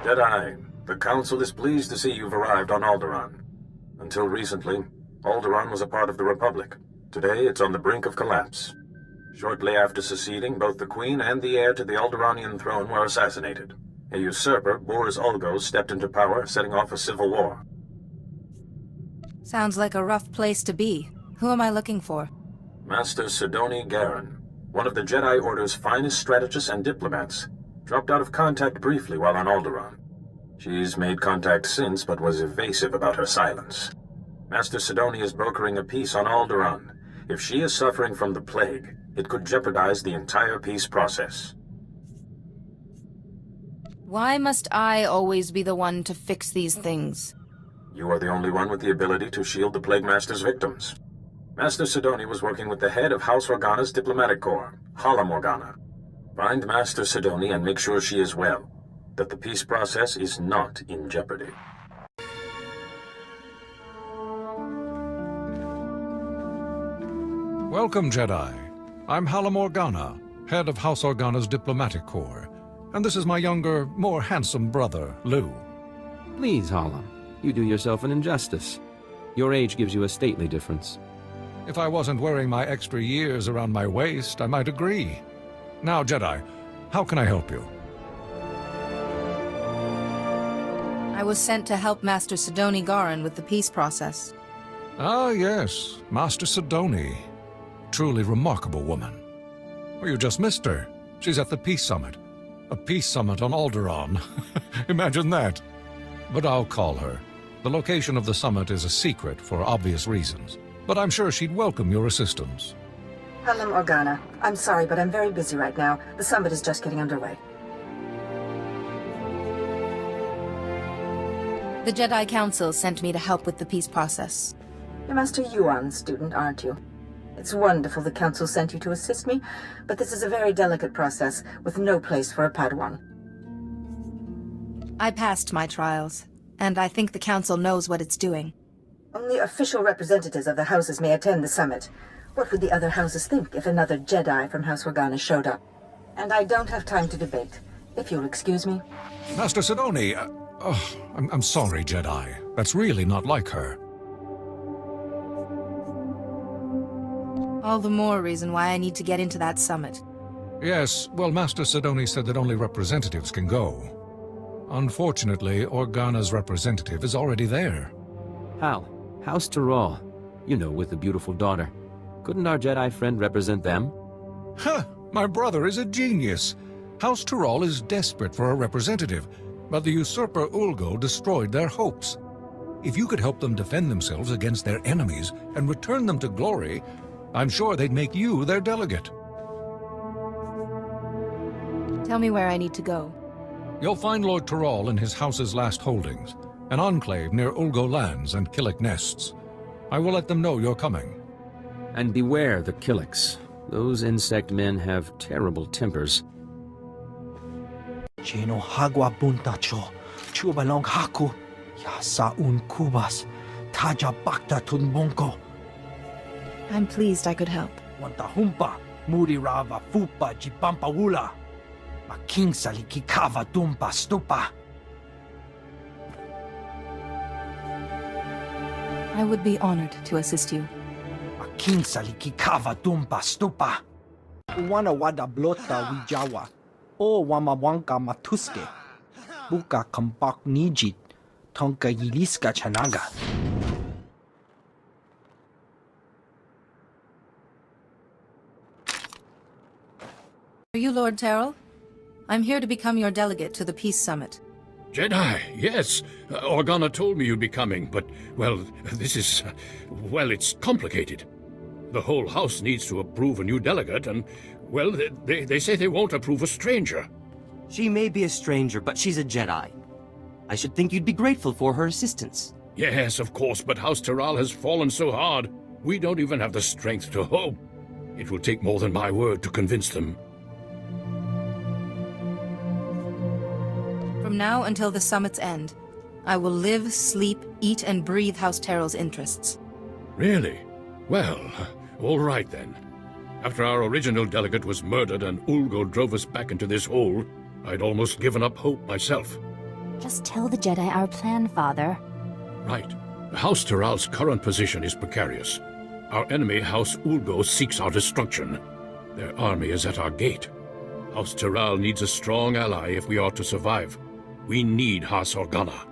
Jedi, the Council is pleased to see you've arrived on Alderaan. Until recently, Alderaan was a part of the Republic. Today, it's on the brink of collapse. Shortly after seceding, both the Queen and the heir to the Alderaanian throne were assassinated. A usurper, Boris Ulgo, stepped into power, setting off a civil war. Sounds like a rough place to be. Who am I looking for? Master Sidoni Garen, one of the Jedi Order's finest strategists and diplomats, dropped out of contact briefly while on Alderaan. She's made contact since, but was evasive about her silence. Master Sidoni is brokering a peace on Alderaan. If she is suffering from the plague, it could jeopardize the entire peace process. Why must I always be the one to fix these things? You are the only one with the ability to shield the Plague Master's victims. Master Sidoni was working with the head of House Organa's diplomatic corps, Hala Morgana. Find Master Sidoni and make sure she is well, that the peace process is not in jeopardy. Welcome, Jedi. I'm Hala Morgana, head of House Organa's diplomatic corps, and this is my younger, more handsome brother, Lou. Please, Hala. You do yourself an injustice. Your age gives you a stately difference. If I wasn't wearing my extra years around my waist, I might agree. Now, Jedi, how can I help you? I was sent to help Master Sidoni Garen with the peace process. Ah, yes, Master Sidoni. Truly remarkable woman. Well, you just missed her. She's at the Peace Summit. A peace summit on Alderaan. Imagine that. But I'll call her. The location of the summit is a secret for obvious reasons, but I'm sure she'd welcome your assistance. Hala Morgana, I'm sorry, but I'm very busy right now. The summit is just getting underway. The Jedi Council sent me to help with the peace process. You're Master Yuan's student, aren't you? It's wonderful the Council sent you to assist me, but this is a very delicate process with no place for a Padawan. I passed my trials, and I think the Council knows what it's doing. Only official representatives of the houses may attend the summit. What would the other houses think if another Jedi from House Organa showed up? And I don't have time to debate, if you'll excuse me. Master Sidoni, I'm sorry, Jedi. That's really not like her. All the more reason why I need to get into that summit. Yes, well, Master Sidoni said that only representatives can go. Unfortunately, Organa's representative is already there. Hal, House SWTOR. You know, with the beautiful daughter. Couldn't our Jedi friend represent them? Huh! My brother is a genius. House SWTOR is desperate for a representative, but the usurper Ulgo destroyed their hopes. If you could help them defend themselves against their enemies and return them to glory, I'm sure they'd make you their delegate. Tell me where I need to go. You'll find Lord Tyrrell in his house's last holdings, an enclave near Ulgo lands and Killik nests. I will let them know you're coming. And beware the Killiks. Those insect men have terrible tempers. Chino hagwa buntacho, chubalong haku, yasa un kubas, taja bakta tunbonko. I'm pleased I could help. Wanta humpa, muri rava fupa jipampa wula. Making saliki kava dumpa stupa. I would be honored to assist you. Making saliki kava dumpa stupa. Wana wada blota wijawa. O wamawanka matuske. Buka kampak nijit. Tonka yiliska chanaga. Are you Lord Tyrrell? I'm here to become your delegate to the Peace Summit. Jedi, yes. Organa told me you'd be coming, but, well, this is... well, it's complicated. The whole house needs to approve a new delegate, and, well, they say they won't approve a stranger. She may be a stranger, but she's a Jedi. I should think you'd be grateful for her assistance. Yes, of course, but House Tyrrell has fallen so hard, we don't even have the strength to hope. It will take more than my word to convince them. From now until the summit's end, I will live, sleep, eat, and breathe House Tyrrell's interests. Really? Well, all right then. After our original delegate was murdered and Ulgo drove us back into this hole, I'd almost given up hope myself. Just tell the Jedi our plan, Father. Right. House Terral's current position is precarious. Our enemy, House Ulgo, seeks our destruction. Their army is at our gate. House Terral needs a strong ally if we are to survive. We need House Organa.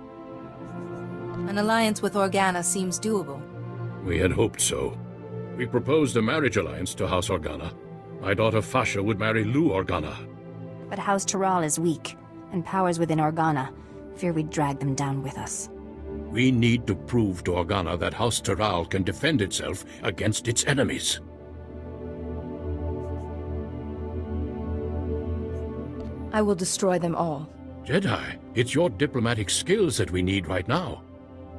An alliance with Organa seems doable. We had hoped so. We proposed a marriage alliance to House Organa. My daughter Fasha would marry Lou Organa. But House Terral is weak, and powers within Organa. Fear we'd drag them down with us. We need to prove to Organa that House Terral can defend itself against its enemies. I will destroy them all. Jedi, it's your diplomatic skills that we need right now.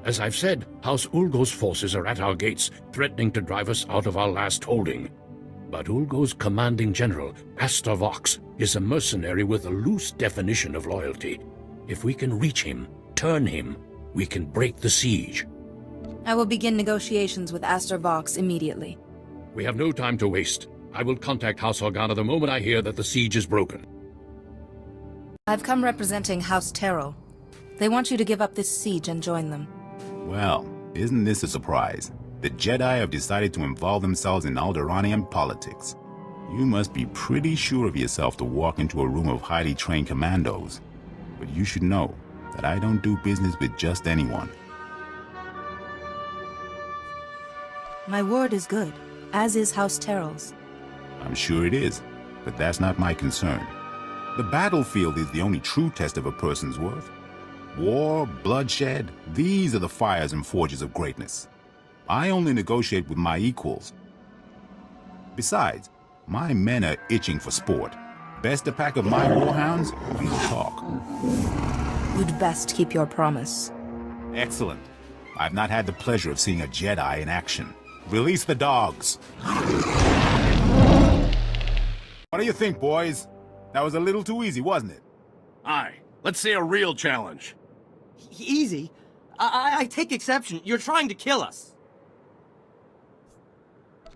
As I've said, House Ulgo's forces are at our gates, threatening to drive us out of our last holding. But Ulgo's commanding general, Astor Vox, is a mercenary with a loose definition of loyalty. If we can reach him, turn him, we can break the siege. I will begin negotiations with Astor Vox immediately. We have no time to waste. I will contact House Organa the moment I hear that the siege is broken. I've come representing House Terral. They want you to give up this siege and join them. Well, isn't this a surprise? The Jedi have decided to involve themselves in Alderaanian politics. You must be pretty sure of yourself to walk into a room of highly trained commandos. But you should know that I don't do business with just anyone. My word is good, as is House Terral's. I'm sure it is, but that's not my concern. The battlefield is the only true test of a person's worth. War, bloodshed, these are the fires and forges of greatness. I only negotiate with my equals. Besides, my men are itching for sport. Best a pack of my warhounds, we talk. You'd best keep your promise. Excellent. I've not had the pleasure of seeing a Jedi in action. Release the dogs. What do you think, boys? That was a little too easy, wasn't it? Aye. Let's see a real challenge. Easy? I take exception. You're trying to kill us.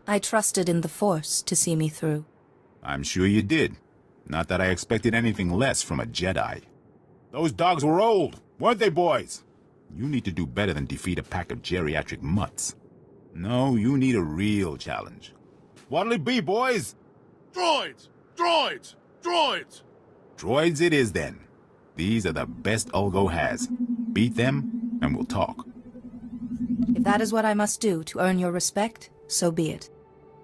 I trusted in the Force to see me through. I'm sure you did. Not that I expected anything less from a Jedi. Those dogs were old, weren't they, boys? You need to do better than defeat a pack of geriatric mutts. No, you need a real challenge. What'll it be, boys? Droids! Droids! Droids! Droids it is, then. These are the best Ulgo has. Beat them, and we'll talk. If that is what I must do to earn your respect, so be it.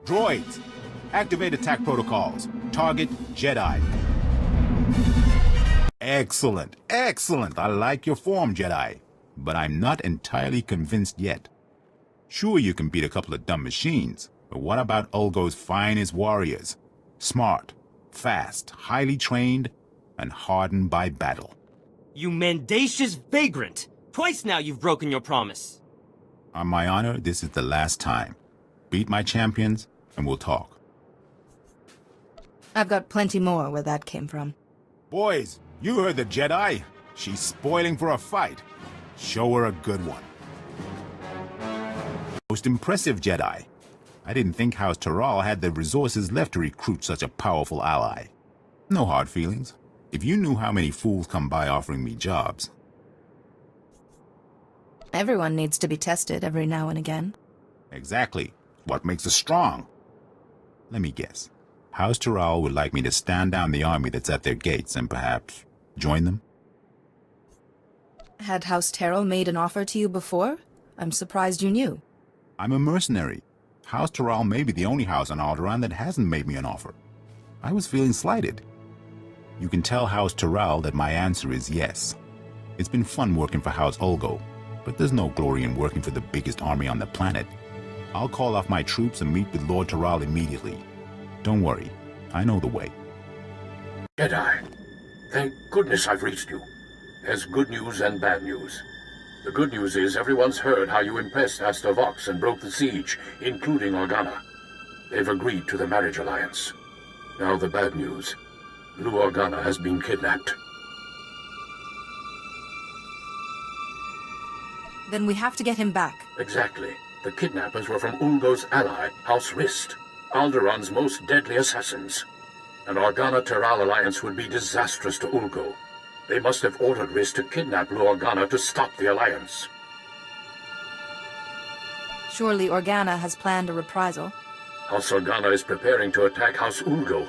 Droids! Activate attack protocols. Target Jedi. Excellent, excellent. I like your form, Jedi. But I'm not entirely convinced yet. Sure, you can beat a couple of dumb machines, but what about Ulgo's finest warriors? Smart, fast, highly trained, and hardened by battle. You mendacious vagrant! Twice now you've broken your promise. On my honor, this is the last time. Beat my champions, and we'll talk. I've got plenty more where that came from. Boys, you heard the Jedi. She's spoiling for a fight. Show her a good one. Most impressive Jedi. I didn't think House Terral had the resources left to recruit such a powerful ally. No hard feelings. If you knew how many fools come by offering me jobs. Everyone needs to be tested every now and again. Exactly. What makes us strong? Let me guess. House Terral would like me to stand down the army that's at their gates and perhaps join them? Had House Terral made an offer to you before? I'm surprised you knew. I'm a mercenary. House Terral may be the only house on Alderaan that hasn't made me an offer. I was feeling slighted. You can tell House Terral that my answer is yes. It's been fun working for House Ulgo, but there's no glory in working for the biggest army on the planet. I'll call off my troops and meet with Lord Terral immediately. Don't worry, I know the way. Jedi, thank goodness I've reached you. There's good news and bad news. The good news is everyone's heard how you impressed Astor Vox and broke the siege, including Organa. They've agreed to the marriage alliance. Now the bad news. Lou Organa has been kidnapped. Then we have to get him back. Exactly. The kidnappers were from Ulgo's ally, House Rist, Alderaan's most deadly assassins. An Organa-Terral alliance would be disastrous to Ulgo. They must have ordered Riz to kidnap Lou Organa to stop the Alliance. Surely Organa has planned a reprisal. House Organa is preparing to attack House Ulgo,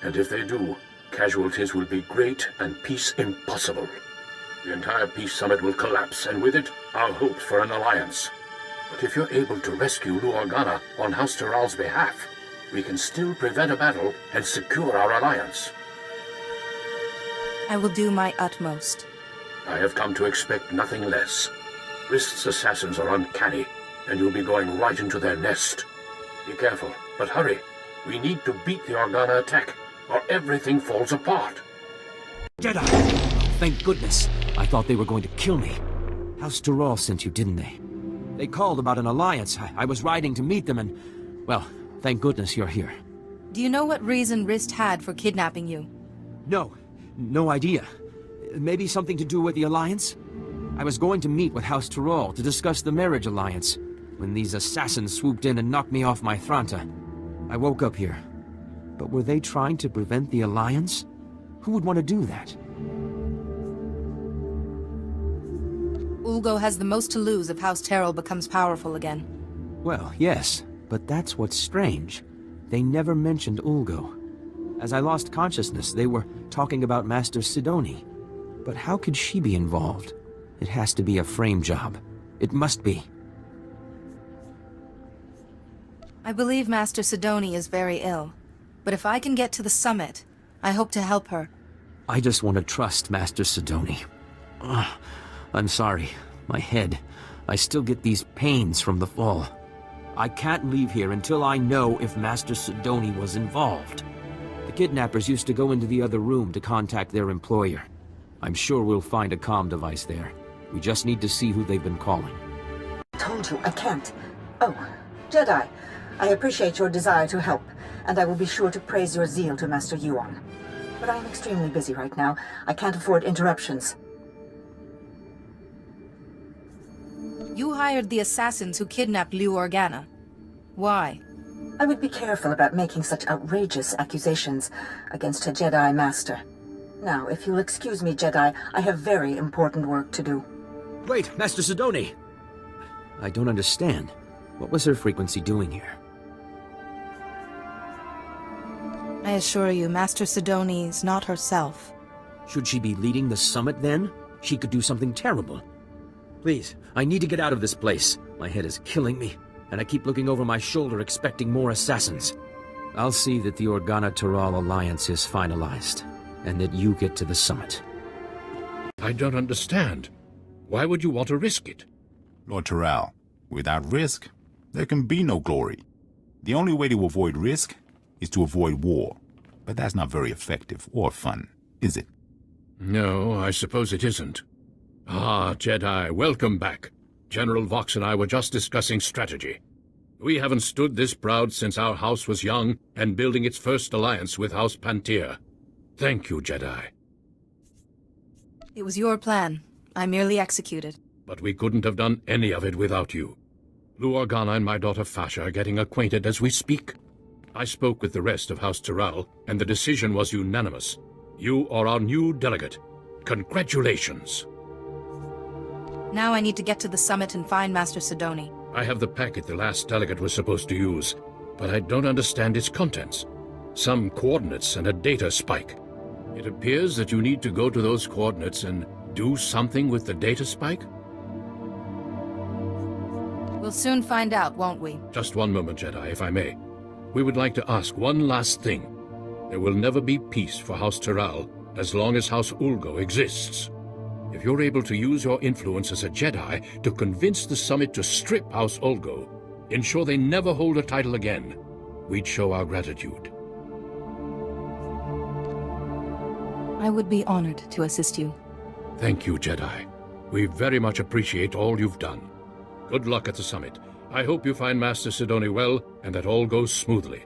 and if they do, casualties will be great and peace impossible. The entire peace summit will collapse, and with it, our hope for an alliance. But if you're able to rescue Lou Organa on House Tyrrell's behalf, we can still prevent a battle and secure our alliance. I will do my utmost. I have come to expect nothing less. Rist's assassins are uncanny, and you'll be going right into their nest. Be careful, but hurry. We need to beat the Organa attack, or everything falls apart. Jedi! Thank goodness. I thought they were going to kill me. House Tyrrell sent you, didn't they? They called about an alliance. I was riding to meet them and... well, thank goodness you're here. Do you know what reason Rist had for kidnapping you? No idea. Maybe something to do with the alliance? I was going to meet with House Tyrrell to discuss the marriage alliance, when these assassins swooped in and knocked me off my Thranta. I woke up here. But were they trying to prevent the alliance? Who would want to do that? Ulgo has the most to lose if House Tyrrell becomes powerful again. Well, yes, but that's what's strange. They never mentioned Ulgo. As I lost consciousness, they were talking about Master Sidoni. But how could she be involved? It has to be a frame job. It must be. I believe Master Sidoni is very ill. But if I can get to the summit, I hope to help her. I just want to trust Master Sidoni. I'm sorry. My head. I still get these pains from the fall. I can't leave here until I know if Master Sidoni was involved. The kidnappers used to go into the other room to contact their employer. I'm sure we'll find a comm device there. We just need to see who they've been calling. Told you, I can't. Oh, Jedi, I appreciate your desire to help, and I will be sure to praise your zeal to Master Yuan. But I am extremely busy right now. I can't afford interruptions. You hired the assassins who kidnapped Lou Organa. Why? I would be careful about making such outrageous accusations against a Jedi Master. Now, if you'll excuse me, Jedi, I have very important work to do. Wait, Master Sidoni! I don't understand. What was her frequency doing here? I assure you, Master Sidoni's not herself. Should she be leading the summit then? She could do something terrible. Please, I need to get out of this place. My head is killing me, and I keep looking over my shoulder expecting more assassins. I'll see that the Organa-Tyrrell alliance is finalized, and that you get to the summit. I don't understand. Why would you want to risk it? Lord Tyrrell, without risk, there can be no glory. The only way to avoid risk is to avoid war. But that's not very effective or fun, is it? No, I suppose it isn't. Ah, Jedi, welcome back. General Vox and I were just discussing strategy. We haven't stood this proud since our house was young and building its first alliance with House Pantir. Thank you, Jedi. It was your plan. I merely executed. But we couldn't have done any of it without you. Lou Organa and my daughter Fasha are getting acquainted as we speak. I spoke with the rest of House Tyrrell, and the decision was unanimous. You are our new delegate. Congratulations. Now I need to get to the summit and find Master Sidoni. I have the packet the last delegate was supposed to use, but I don't understand its contents. Some coordinates and a data spike. It appears that you need to go to those coordinates and do something with the data spike? We'll soon find out, won't we? Just one moment, Jedi, if I may. We would like to ask one last thing. There will never be peace for House Tyrrell as long as House Ulgo exists. If you're able to use your influence as a Jedi to convince the summit to strip House Ulgo, ensure they never hold a title again, we'd show our gratitude. I would be honored to assist you. Thank you, Jedi. We very much appreciate all you've done. Good luck at the summit. I hope you find Master Sidoni well and that all goes smoothly.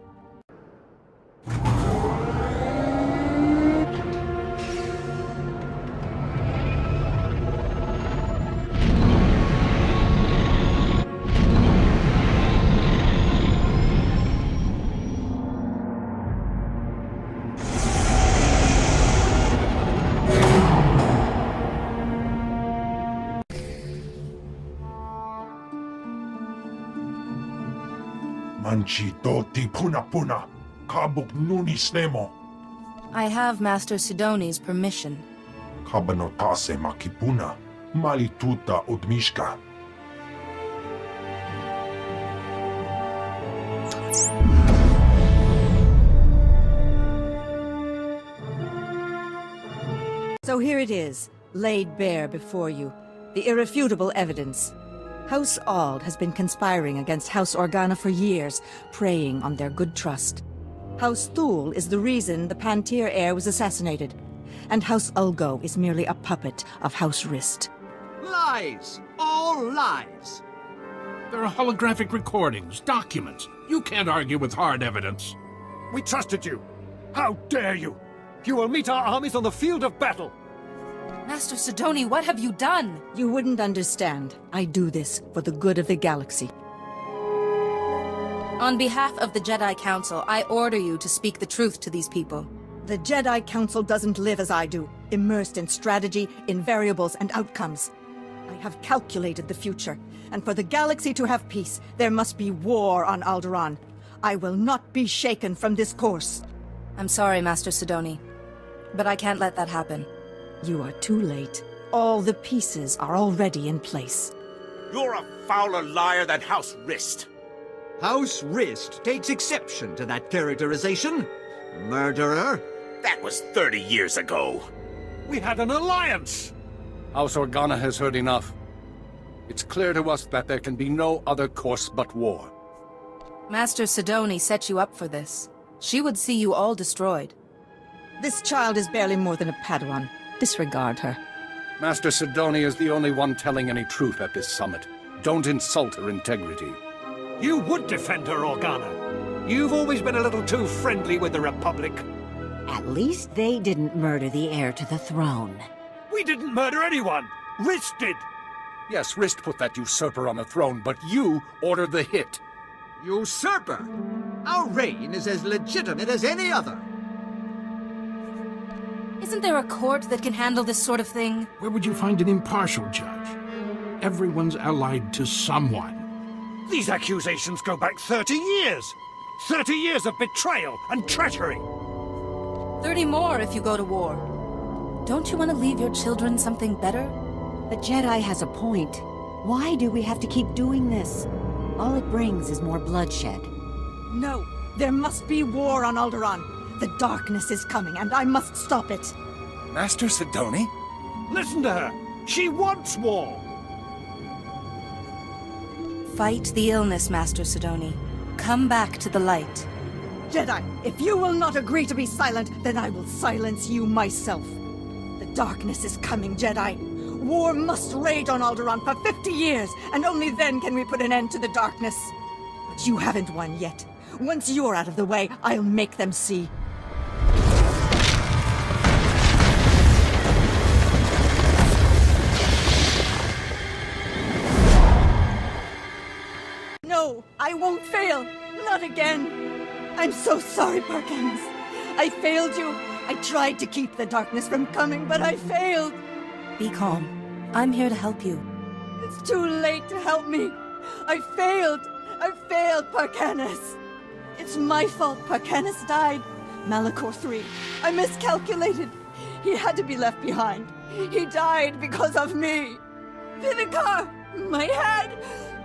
Anchi doti puna puna. Kabuk nuni snemo. I have Master Sidoni's permission. Kabanotase makipuna. Malituta udmishka. So here it is, laid bare before you. The irrefutable evidence. House Ald has been conspiring against House Organa for years, preying on their good trust. House Thule is the reason the Pantir heir was assassinated. And House Ulgo is merely a puppet of House Rist. Lies! All lies! There are holographic recordings, documents. You can't argue with hard evidence. We trusted you. How dare you? You will meet our armies on the field of battle. Master Sidoni, what have you done? You wouldn't understand. I do this for the good of the galaxy. On behalf of the Jedi Council, I order you to speak the truth to these people. The Jedi Council doesn't live as I do, immersed in strategy, in variables, and outcomes. I have calculated the future, and for the galaxy to have peace, there must be war on Alderaan. I will not be shaken from this course. I'm sorry, Master Sidoni, but I can't let that happen. You are too late. All the pieces are already in place. You're a fouler liar than House Rist. House Rist takes exception to that characterization. Murderer. That was 30 years ago. We had an alliance! House Organa has heard enough. It's clear to us that there can be no other course but war. Master Sidoni set you up for this. She would see you all destroyed. This child is barely more than a Padawan. Disregard her. Master Sidoni is the only one telling any truth at this summit. Don't insult her integrity. You would defend her, Organa. You've always been a little too friendly with the Republic. At least they didn't murder the heir to the throne. We didn't murder anyone. Rist did. Yes, Rist put that usurper on the throne, but you ordered the hit. Usurper? Our reign is as legitimate as any other. Isn't there a court that can handle this sort of thing? Where would you find an impartial judge? Everyone's allied to someone. These accusations go back 30 years. 30 years of betrayal and treachery. 30 more if you go to war. Don't you want to leave your children something better? The Jedi has a point. Why do we have to keep doing this? All it brings is more bloodshed. No, there must be war on Alderaan. The darkness is coming, and I must stop it. Master Sidoni? Listen to her. She wants war. Fight the illness, Master Sidoni. Come back to the light. Jedi, if you will not agree to be silent, then I will silence you myself. The darkness is coming, Jedi. War must rage on Alderaan for 50 years, and only then can we put an end to the darkness. But you haven't won yet. Once you're out of the way, I'll make them see. No, I won't fail. Not again. I'm so sorry, Parkins. I failed you. I tried to keep the darkness from coming, but I failed. Be calm. I'm here to help you. It's too late to help me. I failed. I failed, Parkanis. It's my fault Parkanis died. Malachor III. I miscalculated. He had to be left behind. He died because of me. Vivicar! My head!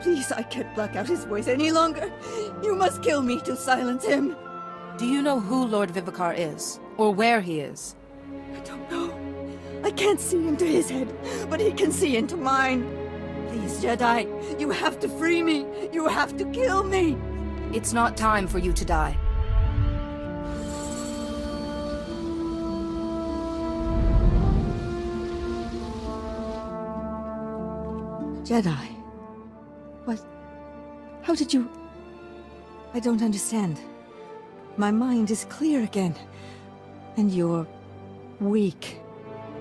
Please, I can't block out his voice any longer. You must kill me to silence him. Do you know who Lord Vivicar is? Or where he is? I don't know. I can't see into his head, but he can see into mine. Please, Jedi, you have to free me. You have to kill me. It's not time for you to die. Jedi. What? How did you... I don't understand. My mind is clear again. And you're... weak.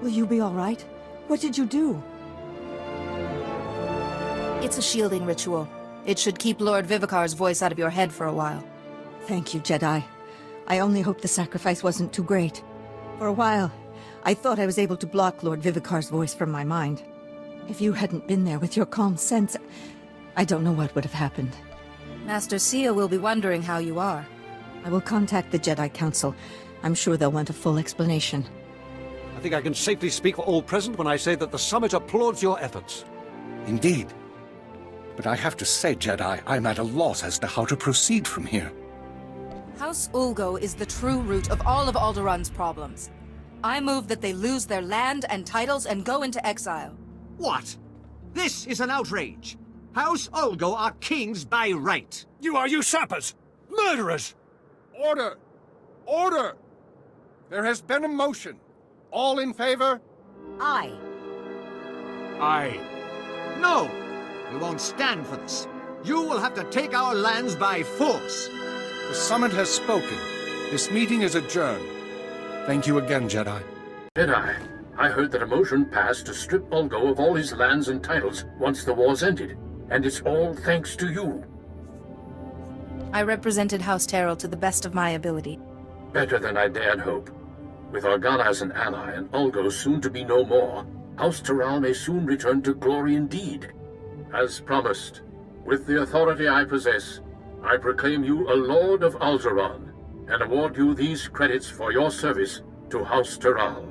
Will you be all right? What did you do? It's a shielding ritual. It should keep Lord Vivicar's voice out of your head for a while. Thank you, Jedi. I only hope the sacrifice wasn't too great. For a while, I thought I was able to block Lord Vivicar's voice from my mind. If you hadn't been there with your calm sense, I don't know what would have happened. Master Sia will be wondering how you are. I will contact the Jedi Council. I'm sure they'll want a full explanation. I think I can safely speak for all present when I say that the Summit applauds your efforts. Indeed. But I have to say, Jedi, I'm at a loss as to how to proceed from here. House Ulgo is the true root of all of Alderaan's problems. I move that they lose their land and titles and go into exile. What? This is an outrage. House Ulgo are kings by right. You are usurpers! Murderers! Order! Order! There has been a motion. All in favor? Aye. Aye. No! We won't stand for this. You will have to take our lands by force. The Summit has spoken. This meeting is adjourned. Thank you again, Jedi. Jedi, I heard that a motion passed to strip Ulgo of all his lands and titles once the war's ended. And it's all thanks to you. I represented House Terrell to the best of my ability. Better than I dared hope. With Organa as an ally and Ulgo soon to be no more, House Terrell may soon return to glory indeed. As promised, with the authority I possess, I proclaim you a Lord of Alderaan, and award you these credits for your service to House Terrell.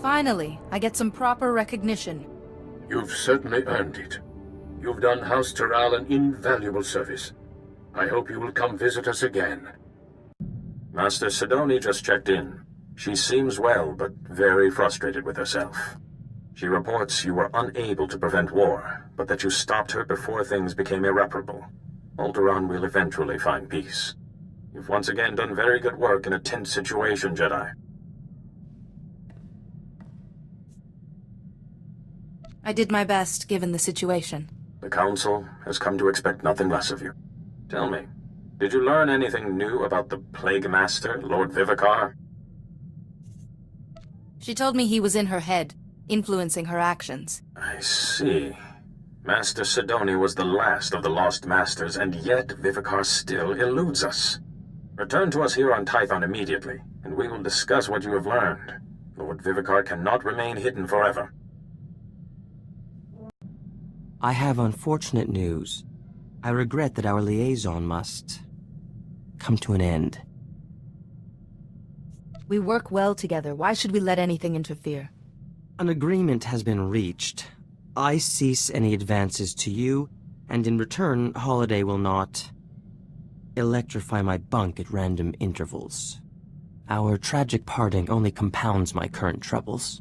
Finally, I get some proper recognition. You've certainly earned it. You've done House Terrell an invaluable service. I hope you will come visit us again. Master Sidoni just checked in. She seems well, but very frustrated with herself. She reports you were unable to prevent war, but that you stopped her before things became irreparable. Alderaan will eventually find peace. You've once again done very good work in a tense situation, Jedi. I did my best, given the situation. The Council has come to expect nothing less of you. Tell me, did you learn anything new about the Plague Master, Lord Vivicar? She told me he was in her head, influencing her actions. I see. Master Sidoni was the last of the Lost Masters, and yet Vivicar still eludes us. Return to us here on Tython immediately, and we will discuss what you have learned. Lord Vivicar cannot remain hidden forever. I have unfortunate news. I regret that our liaison must come to an end. We work well together. Why should we let anything interfere? An agreement has been reached. I cease any advances to you, and in return, Holiday will not electrify my bunk at random intervals. Our tragic parting only compounds my current troubles.